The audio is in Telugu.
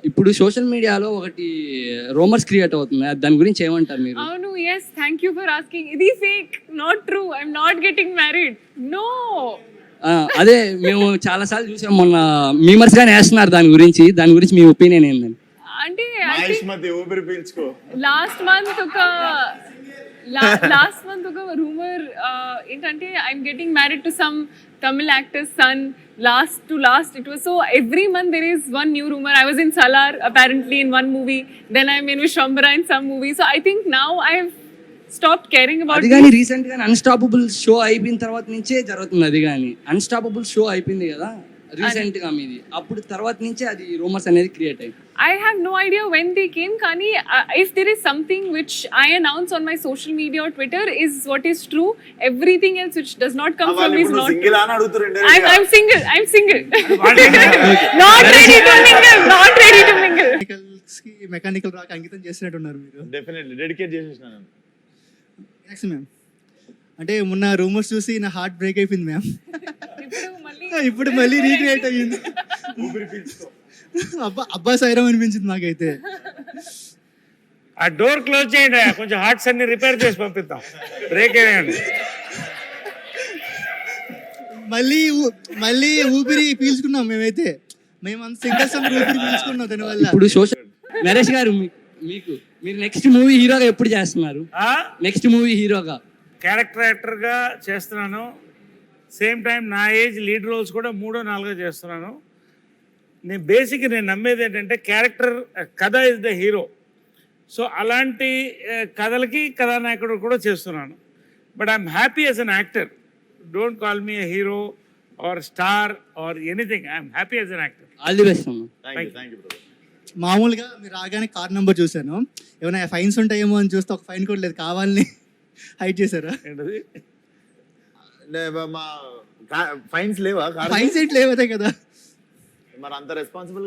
ఇప్పుడు సోషల్ మీడియాలో ఒకటి రూమర్స్ క్రియేట్ అవుతుంది. దాని గురించి ఏమంటారు మీరు? అవును, yes, thank you for asking. ఇది fake, not true. I'm not getting married. No. అదే మేము చాలా సార్లు చూసాం, మొన్న మీమర్స్ గానే వేస్తున్నారు దాని గురించి మీ ఒపీనియన్ ఏంటండి? అంటే ఊపిరి పీల్చుకో. లాస్ట్ మంత్ ఒక రూమర్ ఏంటంటే I'm getting married to some Tamil actor's son. Last it was so every month there is one new rumor. I was in Salar apparently in one movie, then I'm in Vishwambara in some movie. So I think now I have stopped caring about అది గాని రీసెంట్ గా అన్స్టాపబుల్ షో అయిపోయిన తర్వాత నుంచే జరుగుతుంది. అది గాని అన్స్టాపబుల్ షో అయిపోయింది కదా రీసెంట్ గా మీది, అప్పుడు తర్వాత నుంచే అది రూమర్స్ అనేది క్రియేట్ అయ్యింది. I have no idea when they came. Kani, if there is something which I announce on my social media or Twitter is what is true. Everything else which does not come from me is not. Single అని అడుగుతారు. I'm single. Not ready to mingle. Mechanical రాక అంకితం చేసినట్టున్నారు మీరు. డెఫినెట్లీ డెడికేట్ చేసేసినాను. నెక్స్ట్ మ్యామ్, అంటే మొన్న రూమర్స్ చూసి నా హార్ట్ బ్రేక్ అయిపోయింది మ్యామ్. ఇప్పుడు మళ్ళీ రీక్రియేట్ అయ్యింది. ఊపిరి పీల్చుకో. అబ్బా సైరం అనిపించింది నాకైతే. ఆ డోర్ క్లోజ్ చేయండి, కొంచెం హార్ట్స్ అన్ని రిపేర్ చేసి పంపిద్దాం. బ్రేక్ అయ్యండి. మళ్ళీ ఊపిరి పీల్చుకున్నాం మేమైతే. మేము సింగిల్ సమ్మర్ ఊపిరి పీల్చుకున్నాం దానివల్ల. ఇప్పుడు సోషల్ నరేష్ గారు మీరు నెక్స్ట్ మూవీ హీరోగా ఎప్పుడు చేస్తున్నారు? నెక్స్ట్ మూవీ హీరోగా క్యారెక్టర్ యాక్టర్గా చేస్తున్నాను. సేమ్ టైం నా ఏజ్ లీడ్ రోల్స్ కూడా 3 or 4 చేస్తున్నాను. నేను నమ్మేది ఏంటంటే క్యారెక్టర్ కథ ఇస్ ద హీరో. సో అలాంటి కథలకి కథానాయకుడు కూడా చేస్తున్నాను. But I'm happy as an actor. Don't call me a hero or star or anything. I'm happy as an actor. All the best. మామూలుగా మీరు రాగానే కార్ నెంబర్ చూశాను, ఏమైనా ఫైన్స్ ఉంటాయేమో అని చూస్తే ఒక ఫైన్ కూడా లేదు, కావాలని హైడ్ చేశారా? ఏంటది? మా ఫైన్స్ లేవా? ఫైన్స్ ఏంటి లేవదే కదా మరి అంత రెస్పాన్సిబుల్